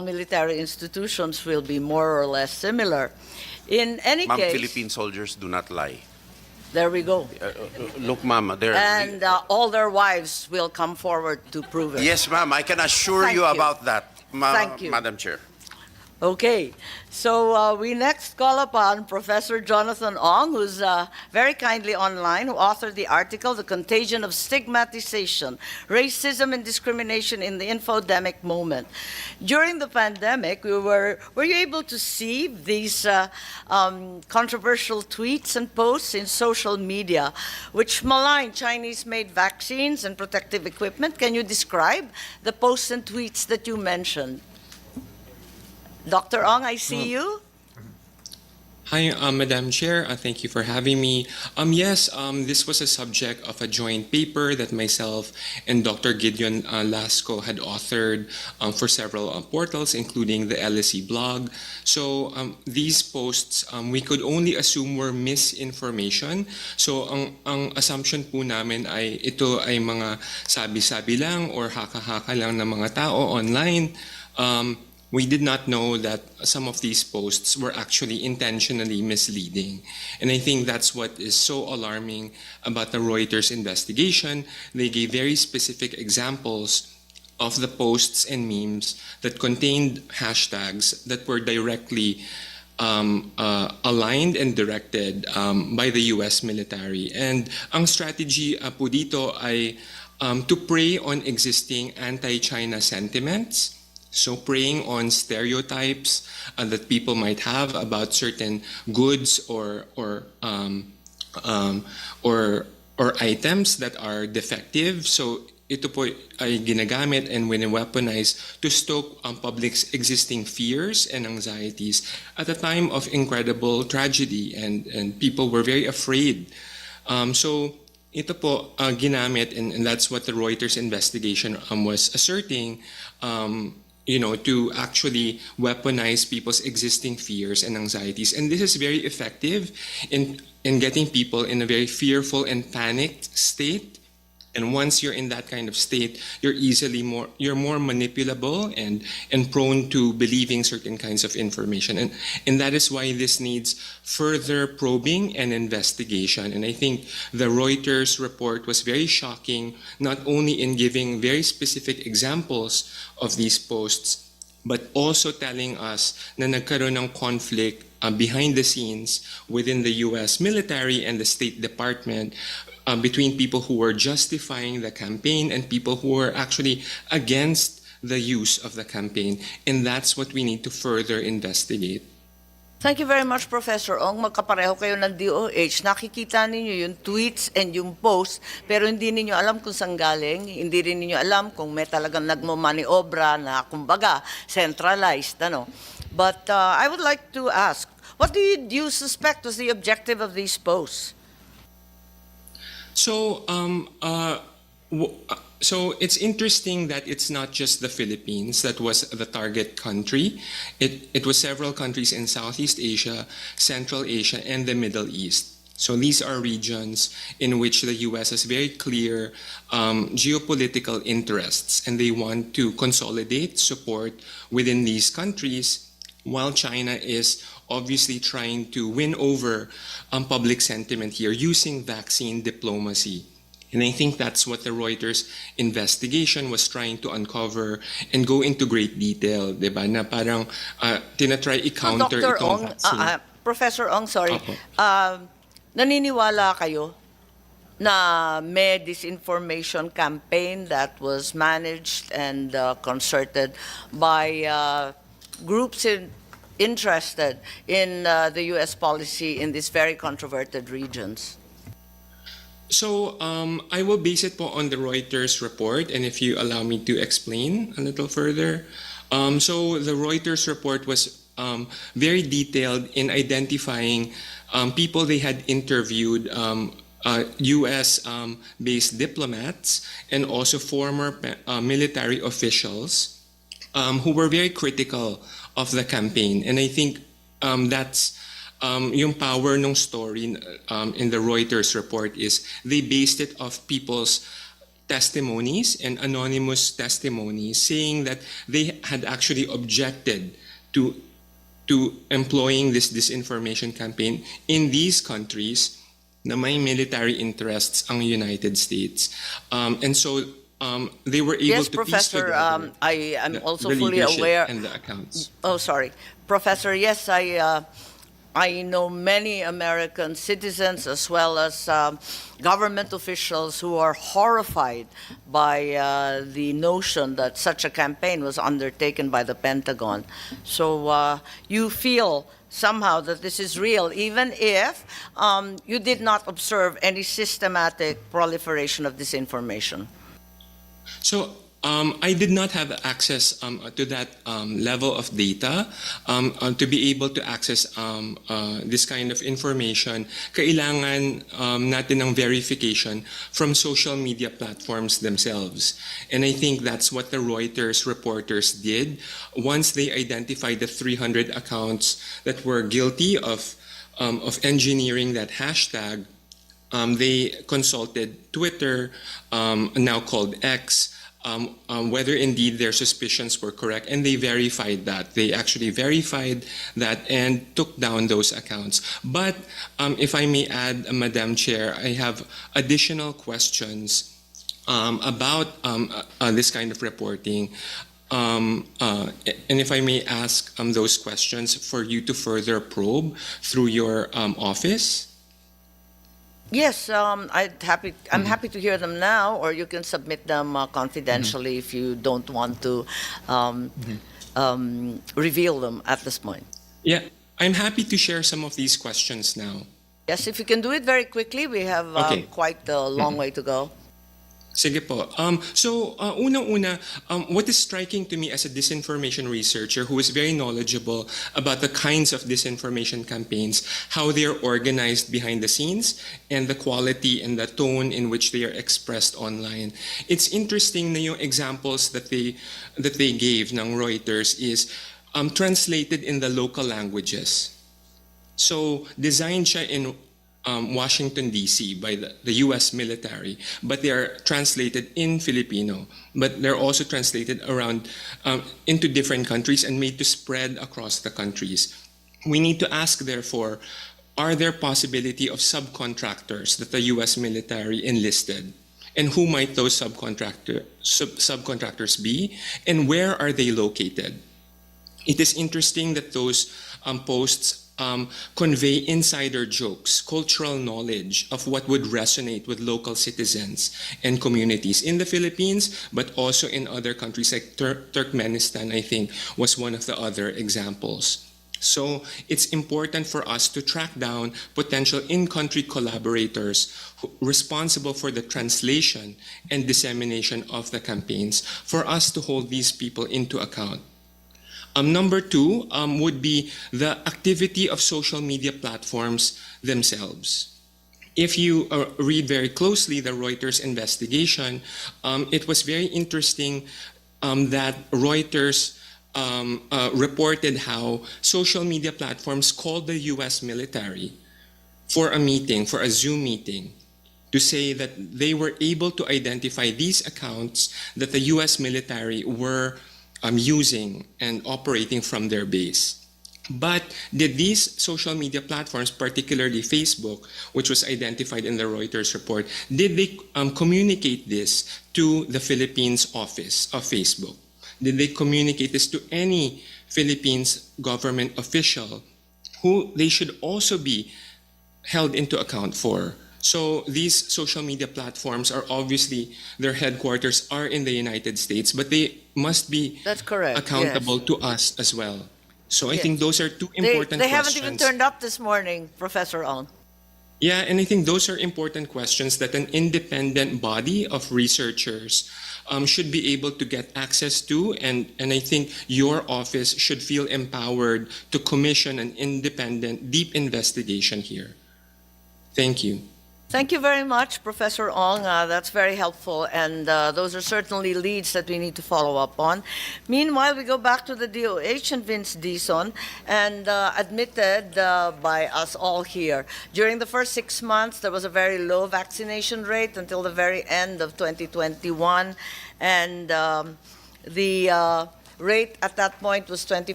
military institutions will be more or less similar. In any Ma'am, case, Philippine soldiers do not lie. there we go. Look, ma'am, they're... And all their wives will come forward to prove it. Yes, ma'am, I can assure Thank you you. about that, Thank you. Madam Chair. Okay, so we next call upon Professor Jonathan Ong, who's very kindly online, who authored the article, The Contagion of Stigmatization, Racism and Discrimination in the Infodemic Moment. During the pandemic, were you able to see these controversial tweets and posts in social media, which malign Chinese-made vaccines and protective equipment? Can you describe the posts and tweets that you mentioned? Dr. Ong, I see you. Hi, Madam Chair. Thank you for having me. Yes, this was a subject of a joint paper that myself and Dr. Gideon Lasco had authored for several portals, including the LSE blog. So these posts, we could only assume were misinformation. So ang assumption po namin ay ito ay mga sabi-sabi lang or haka-haka lang ng mga tao online. We did not know that some of these posts were actually intentionally misleading. And I think that's what is so alarming about the Reuters investigation. They gave very specific examples of the posts and memes that contained hashtags that were directly aligned and directed by the US military. And ang strategy po dito ay to prey on existing anti-China sentiments. So preying on stereotypes that people might have about certain goods or items that are defective. So ito po ay ginagamit and wini-weaponize to stoke public's existing fears and anxieties at a time of incredible tragedy, and people were very afraid. So ito po ginamit, and that's what the Reuters investigation was asserting. To actually weaponize people's existing fears and anxieties. And this is very effective in getting people in a very fearful and panicked state. And once you're in that kind of state, you're more manipulable and prone to believing certain kinds of information. And that is why this needs further probing and investigation. And I think the Reuters report was very shocking, not only in giving very specific examples of these posts, but also telling us na nagkaroon ng conflict behind the scenes within the US military and the State Department between people who were justifying the campaign and people who were actually against the use of the campaign. And that's what we need to further investigate. Thank you very much, Professor Ong. Magkapareho kayo ng DOH. Nakikita ninyo yung tweets and yung posts, pero hindi ninyo alam kung saan galing. Hindi rin ninyo alam kung may talagang nagmamaniobra na, kumbaga, centralized. But I would like to ask, what do you suspect was the objective of these posts? So, so it's interesting that it's not just the Philippines that was the target country. It was several countries in Southeast Asia, Central Asia, and the Middle East. So these are regions in which the US has very clear geopolitical interests, and they want to consolidate support within these countries, while China is obviously trying to win over public sentiment here using vaccine diplomacy. And I think that's what the Reuters investigation was trying to uncover and go into great detail, diba? Na parang tinatry i-counter Dr. itong Ong, vaccine. Professor Ong, sorry. Opo. Naniniwala kayo na may disinformation campaign that was managed and concerted by groups interested in the U.S. policy in these very controverted regions? So I will base it po on the Reuters report, and if you allow me to explain a little further. So the Reuters report was very detailed in identifying people they had interviewed, US-based diplomats and also former military officials who were very critical of the campaign. And I think that's yung power ng story in the Reuters report is they based it off people's testimonies and anonymous testimonies saying that they had actually objected to employing this disinformation campaign in these countries na may military interests ang United States. And so they were able Yes, to piece Professor, together I am the- also the fully leadership aware. and the accounts. Oh, sorry. Professor, yes, I know many American citizens as well as government officials who are horrified by the notion that such a campaign was undertaken by the Pentagon. So you feel somehow that this is real, even if you did not observe any systematic proliferation of disinformation. So I did not have access to that level of data. To be able to access this kind of information, kailangan natin ng verification from social media platforms themselves. And I think that's what the Reuters reporters did. Once they identified the 300 accounts that were guilty of engineering that hashtag, they consulted Twitter, now called X, whether indeed their suspicions were correct, and they verified that. They actually verified that and took down those accounts. But if I may add, Madam Chair, I have additional questions about this kind of reporting. And if I may ask those questions for you to further probe through your office. Yes, I'm happy to hear them now, or you can submit them confidentially if you don't want to reveal them at this point. Yeah, I'm happy to share some of these questions now. Yes, if you can do it very quickly, we have Okay. quite a long way to go. Sige po. So, unang-una, what is striking to me as a disinformation researcher who is very knowledgeable about the kinds of disinformation campaigns, how they are organized behind the scenes, and the quality and the tone in which they are expressed online. It's interesting na yung examples that they gave ng Reuters is translated in the local languages. So, designed siya in Washington, D.C. by the U.S. military, but they are translated in Filipino. But they're also translated around into different countries and made to spread across the countries. We need to ask, therefore, are there possibility of subcontractors that the U.S. military enlisted? And who might those subcontractors be? And where are they located? It is interesting that those posts convey insider jokes, cultural knowledge of what would resonate with local citizens and communities in the Philippines, but also in other countries like Turkmenistan, I think, was one of the other examples. So it's important for us to track down potential in-country collaborators responsible for the translation and dissemination of the campaigns, for us to hold these people into account. Number two would be the activity of social media platforms themselves. If you read very closely the Reuters investigation, it was very interesting that Reuters reported how social media platforms called the U.S. military for a meeting, for a Zoom meeting, to say that they were able to identify these accounts that the U.S. military were using and operating from their base. But did these social media platforms, particularly Facebook, which was identified in the Reuters report, did they communicate this to the Philippines office of Facebook? Did they communicate this to any Philippines government official who they should also be held into account for? So these social media platforms are obviously, their headquarters are in the United States, but they must be That's correct, accountable yes. to us as well. So I Yes. think those are two important They questions. haven't even turned up this morning, Professor Ong. Yeah, and I think those are important questions that an independent body of researchers should be able to get access to, and I think your office should feel empowered to commission an independent, deep investigation here. Thank you. Thank you very much, Professor Ong. That's very helpful, and those are certainly leads that we need to follow up on. Meanwhile, we go back to the DOH and Vince Dizon, and admitted by us all here. During the first 6 months, there was a very low vaccination rate until the very end of 2021, and the rate at that point was 20%.